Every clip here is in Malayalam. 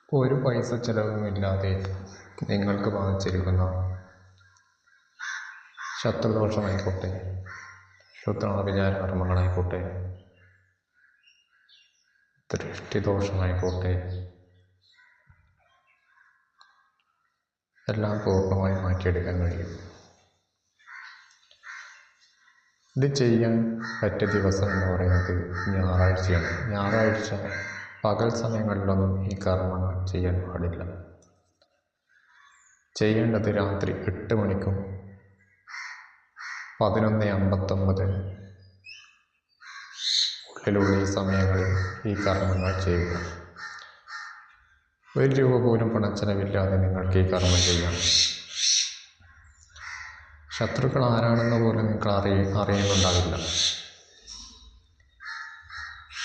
ഒരു പൈസ ചെലവുമില്ലാതെ നിങ്ങൾക്ക് ബാധിച്ചിരിക്കുന്ന ശത്രുദോഷമായിക്കോട്ടെ, ക്ഷുദ്രാഭിചാര കർമ്മങ്ങളായിക്കോട്ടെ, ദൃഷ്ടിദോഷമായിക്കോട്ടെ, എല്ലാം പൂർണ്ണമായി മാറ്റിയെടുക്കാൻ കഴിയും. ഇത് ചെയ്യാൻ പറ്റിയ ദിവസം എന്ന് പറയുന്നത് ഞായറാഴ്ചയാണ്. ഞായറാഴ്ച പകൽ സമയങ്ങളിലൊന്നും ഈ കർമ്മങ്ങൾ ചെയ്യാൻ പാടില്ല. ചെയ്യേണ്ടത് രാത്രി 8 മണിക്കും 11:59 ഉള്ളിലുള്ള ഈ സമയങ്ങളിൽ ഈ കർമ്മങ്ങൾ ചെയ്യുക. 1 രൂപ പോലും പണച്ചെലവില്ലാതെ നിങ്ങൾക്ക് ഈ കർമ്മം ചെയ്യാം. ശത്രുക്കൾ ആരാണെന്ന് പോലും നിങ്ങൾ അറിയുന്നുണ്ടാവില്ല.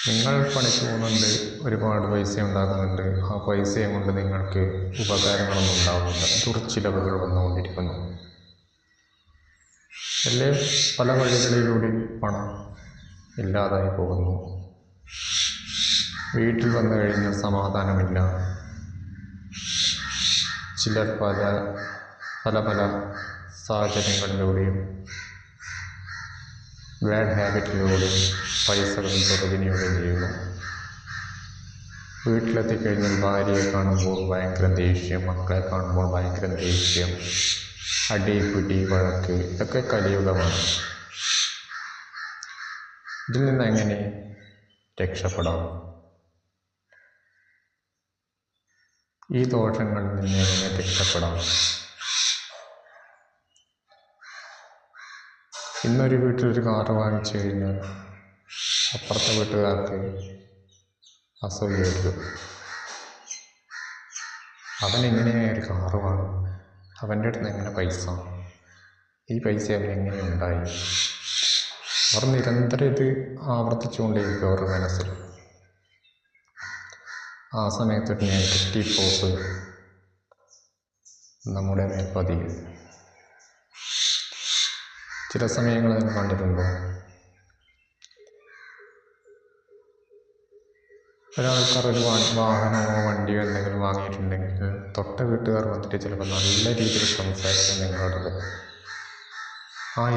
നിങ്ങൾ പണിക്ക് പോകുന്നുണ്ട്, ഒരുപാട് പൈസ ഉണ്ടാകുന്നുണ്ട്. ആ പൈസയും കൊണ്ട് നിങ്ങൾക്ക് ഉപകാരങ്ങളൊന്നും ഉണ്ടാകുന്നില്ല. ദുർച്ചിലവുകൾ വന്നുകൊണ്ടിരിക്കുന്നു. അല്ലേ പല വഴികളിലൂടെ പണം ഇല്ലാതായി പോകുന്നു. വീട്ടിൽ വന്നു കഴിഞ്ഞാൽ സമാധാനമില്ല. ചിലർ പല സാഹചര്യങ്ങളിലൂടെയും ബാഡ് ഹാബിറ്റിലൂടെയും പൈസകൾ ദുർവിനിയോഗം ചെയ്യുന്നു. വീട്ടിലെത്തിക്കഴിഞ്ഞാൽ ഭാര്യയെ കാണുമ്പോൾ ഭയങ്കര ദേഷ്യം, മക്കളെ കാണുമ്പോൾ ഭയങ്കര ദേഷ്യം, അടി പിടി വഴക്ക്, ഇതൊക്കെ കലിയുഗമാണ്. ഇതിൽ നിന്ന് എങ്ങനെ രക്ഷപ്പെടാം? ഈ ദോഷങ്ങളിൽ നിന്ന് എങ്ങനെ രക്ഷപ്പെടാം? ഇന്നൊരു വീട്ടിലൊരു കാറ് വാങ്ങിച്ചു കഴിഞ്ഞാൽ അപ്പുറത്തെ വീട്ടുകാർക്ക് അസൂയായിരിക്കും. അവനെങ്ങനെയാ ഒരു കാറ് വാങ്ങും? അവൻ്റെ അടുത്ത് നിന്ന് എങ്ങനെ പൈസ? ഈ പൈസ അവനെങ്ങനെ ഉണ്ടായി? അവർ നിരന്തരം ഇത് ആവർത്തിച്ചുകൊണ്ടേയിരിക്കും അവരുടെ മനസ്സിൽ. ആ സമയത്തൊരു നെഗറ്റീവ് ഫോഴ്സ് നമ്മുടെ മേൽ പതിയും. ചില സമയങ്ങൾ നിങ്ങൾ കണ്ടിട്ടുണ്ടോ? ഒരാൾക്കാർ ഒരു വാഹനമോ വണ്ടിയോ എന്തെങ്കിലും വാങ്ങിയിട്ടുണ്ടെങ്കിൽ തൊട്ട വീട്ടുകാർ വന്നിട്ട് ചിലപ്പോൾ നല്ല രീതിയിൽ സംസാരിക്കാൻ നിങ്ങളോട്,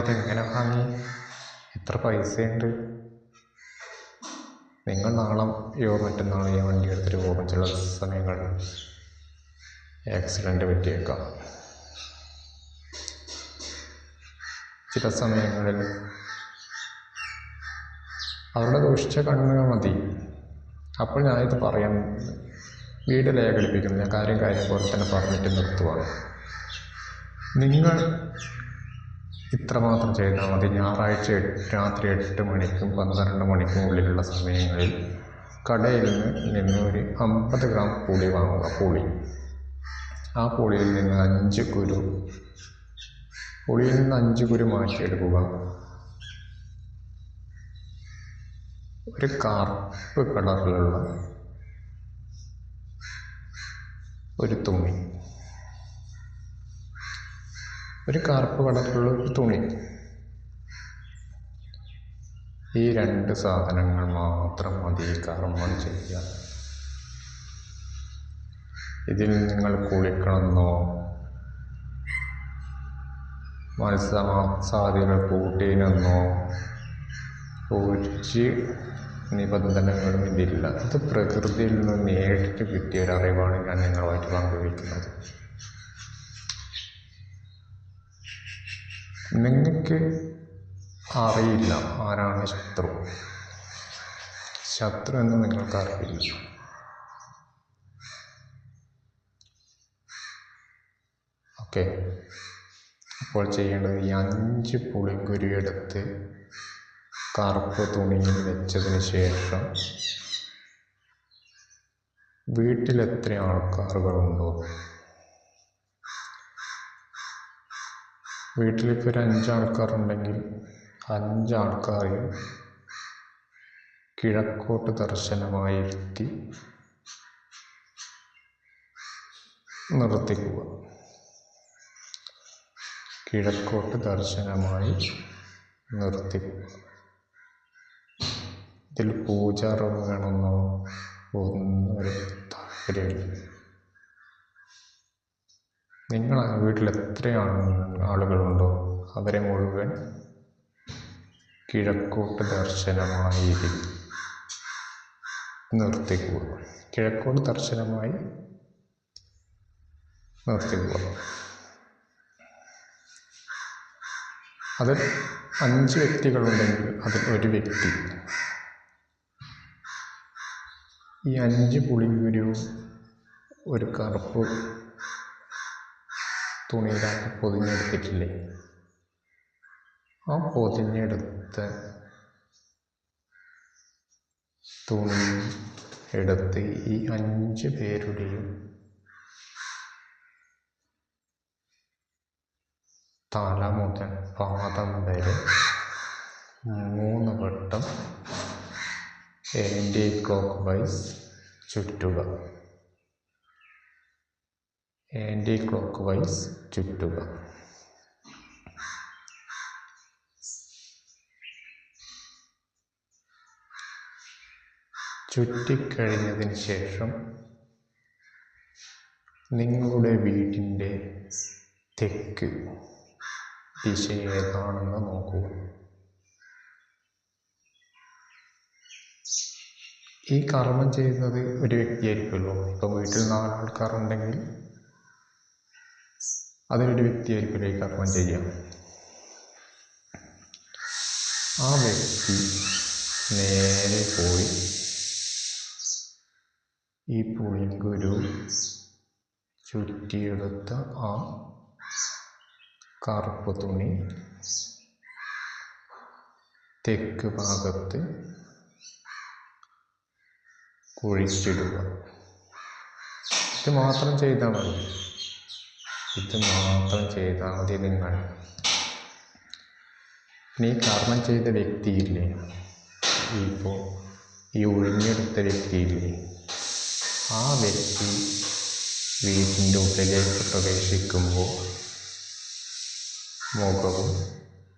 ഇതെങ്ങനെ വാങ്ങി, എത്ര പൈസയുണ്ട്, നിങ്ങൾ നാളെയോ മറ്റന്നാളോ ഈ വണ്ടി എടുത്തിട്ട് പോകും. ചില സമയങ്ങളിൽ ആക്സിഡൻറ്റ് പറ്റിയേക്കാം. ചില സമയങ്ങളിൽ അവരുടെ ദൂഷിച്ച കണ്ണുകൾ മതി. അപ്പോൾ ഞാനിത് പറയാൻ വീട് ലേഖടിപ്പിക്കുന്നു. ഞാൻ കാര്യം പോലെ തന്നെ പറഞ്ഞിട്ട് നിർത്തുവാണ്. നിങ്ങൾ ഇത്രമാത്രം ചെയ്താൽ മതി. ഞായറാഴ്ച രാത്രി 8 മണിക്കും 12 മണിക്കും ഉള്ളിലുള്ള സമയങ്ങളിൽ കടയിൽ നിന്ന് ഒരു 50 ഗ്രാം പുളി വാങ്ങുക. ആ പുളിയിൽ നിന്ന് 5 കുരു, പുളിയിൽ നിന്ന് 5 കുരു മാറ്റിയെടുക്കുക. ഒരു കറുപ്പ് കളറിലുള്ള ഒരു തുണി, ഈ 2 സാധനങ്ങൾ മാത്രം മതി കർമ്മം ചെയ്യാൻ. ഇതിൽ നിങ്ങൾ കുളിക്കണമെന്നോ മത്സ്യമാംസാദികൾ കൂട്ടിയെന്നോ ഒരു നിബന്ധനകളും ഇതില്ല. ഇത് പ്രകൃതിയിൽ നിന്ന് നേരിട്ട് കിട്ടിയ ഒരറിവാണ് ഞാൻ നിങ്ങളുമായിട്ട് പങ്കുവയ്ക്കുന്നത്. നിങ്ങൾക്ക് അറിയില്ല ആരാണ് ശത്രു എന്ന് നിങ്ങൾക്ക് അറിയില്ല. ഓക്കെ, അപ്പോൾ ചെയ്യേണ്ടത് ഈ 5 പുളിങ്കുരു എടുത്ത് കറുപ്പ് തുണിയിൽ വെച്ചതിന് ശേഷം വീട്ടിൽ എത്ര ആൾക്കാരുകളുണ്ടോ, വീട്ടിലിപ്പോൾ ഒരു 5 ആൾക്കാരുണ്ടെങ്കിൽ 5 ആൾക്കാരെയും കിഴക്കോട്ട് ദർശനമായി ഇരുത്തി നിർത്തിക്കുക. കിഴക്കോട്ട് ദർശനമായി നിർത്തിക്കുക. ഇതിൽ പൂജാറവ് വേണമെന്നോ ഒന്നും ഒരു താല്പര്യമില്ല. നിങ്ങൾ വീട്ടിൽ എത്ര ആളുകളുണ്ടോ അവരെ മുഴുവൻ കിഴക്കോട്ട് ദർശനമായി നിർത്തിക്കുക. കിഴക്കോട്ട് ദർശനമായി നിർത്തിക്കുക. അതിൽ 5 വ്യക്തികളുണ്ടെങ്കിൽ അതിൽ ഒരു വ്യക്തി ഈ 5 പുളിങ്കുരുവും ഒരു കറുപ്പ് തുണിയിലാക്കി പൊതിഞ്ഞെടുത്തിട്ടില്ലേ, ആ പൊതിഞ്ഞെടുത്ത തുണി എടുത്ത് ഈ 5 പേരുടെയും തല മുതൽ പാദം വരെ 3 വട്ടം ആൻറ്റി ക്ലോക്ക് വൈസ് ചുറ്റുക. ആൻറ്റി ക്ലോക്ക് വൈസ് ചുറ്റുക. ചുറ്റിക്കഴിഞ്ഞതിന് ശേഷം നിങ്ങളുടെ വീട്ടിൻ്റെ തെക്ക് ദിശ ഏതാണെന്ന് നോക്കുക. ഈ കർമ്മം ചെയ്യുന്നത് ഒരു വ്യക്തിയായിരിക്കുമല്ലോ. ഇപ്പം വീട്ടിൽ 4 ആൾക്കാരുണ്ടെങ്കിൽ അതിലൊരു വ്യക്തിയായിരിക്കുമല്ലോ ഈ കർമ്മം ചെയ്യാം. ആ വ്യക്തി നേരെ പോയി ഈ പുളിങ്കുരു ചുറ്റിയെടുത്ത ആ കറുപ്പ് തുണി തെക്ക് ഭാഗത്ത് കുഴിച്ചിടുക. ഇത് മാത്രം ചെയ്താൽ മതി. നിങ്ങൾ ഈ കർമ്മം ചെയ്ത വ്യക്തിയില്ലേ, ഇപ്പോൾ ഈ ഒഴിഞ്ഞെടുത്ത വ്യക്തിയില്ലേ, ആ വ്യക്തി വീട്ടിൻ്റെ ഉള്ളിലേക്ക് പ്രവേശിക്കുമ്പോൾ മുഖവും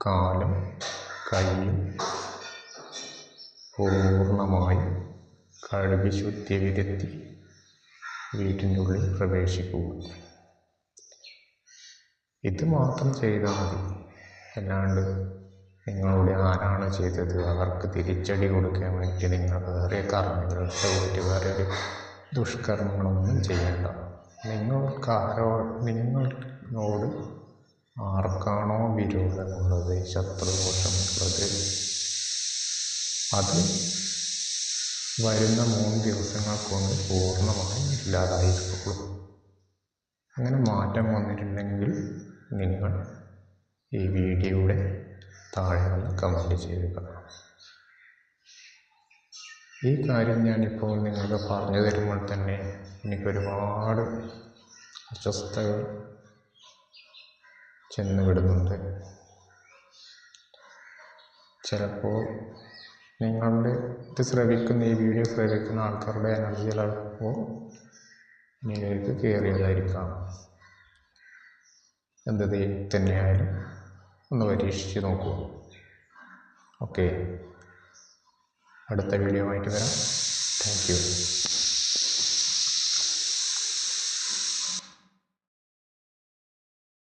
കാലും കൈയും പൂർണ്ണമായും കഴുകി ശുദ്ധി വരുത്തി വീട്ടിൻ്റെ ഉള്ളിൽ പ്രവേശിക്കുക. ഇത് മാത്രം ചെയ്താൽ മതി. അല്ലാണ്ട് നിങ്ങളുടെ ആരാണ് ചെയ്തത് അവർക്ക് തിരിച്ചടി കൊടുക്കാൻ വേണ്ടി നിങ്ങൾ വേറെ കർമ്മങ്ങളുടെ പോയിട്ട് വേറെ ഒരു ദുഷ്കർമ്മങ്ങളൊന്നും ചെയ്യേണ്ട. നിങ്ങളോട് ആർക്കാണോ വിരോധമുള്ളത്, ശത്രുദോഷമുള്ളത്, അത് വരുന്ന 3 ദിവസങ്ങൾ കൊണ്ട് പൂർണ്ണമായും ഇല്ലാതായിരിക്കുള്ളൂ. അങ്ങനെ മാറ്റം വന്നിട്ടുണ്ടെങ്കിൽ നിങ്ങൾ ഈ വീഡിയോയുടെ താഴെ കമൻറ്റ് ചെയ്യുക. ഈ കാര്യം ഞാനിപ്പോൾ നിങ്ങൾക്ക് പറഞ്ഞു തരുമ്പോൾ തന്നെ എനിക്കൊരുപാട് അസ്വസ്ഥതകൾ ചെന്ന് വിടുന്നുണ്ട്. ചിലപ്പോൾ നിങ്ങളുടെ ഈ വീഡിയോ ശ്രവിക്കുന്ന ആൾക്കാരുടെ എനർജി ചിലപ്പോൾ നിങ്ങൾക്ക് കയറിയതായിരിക്കാം. എന്ത് തന്നെയായാലും ഒന്ന് പരീക്ഷിച്ച് നോക്കൂ. ഓക്കെ, അടുത്ത വീഡിയോ ആയിട്ട് വരാം. Thank you.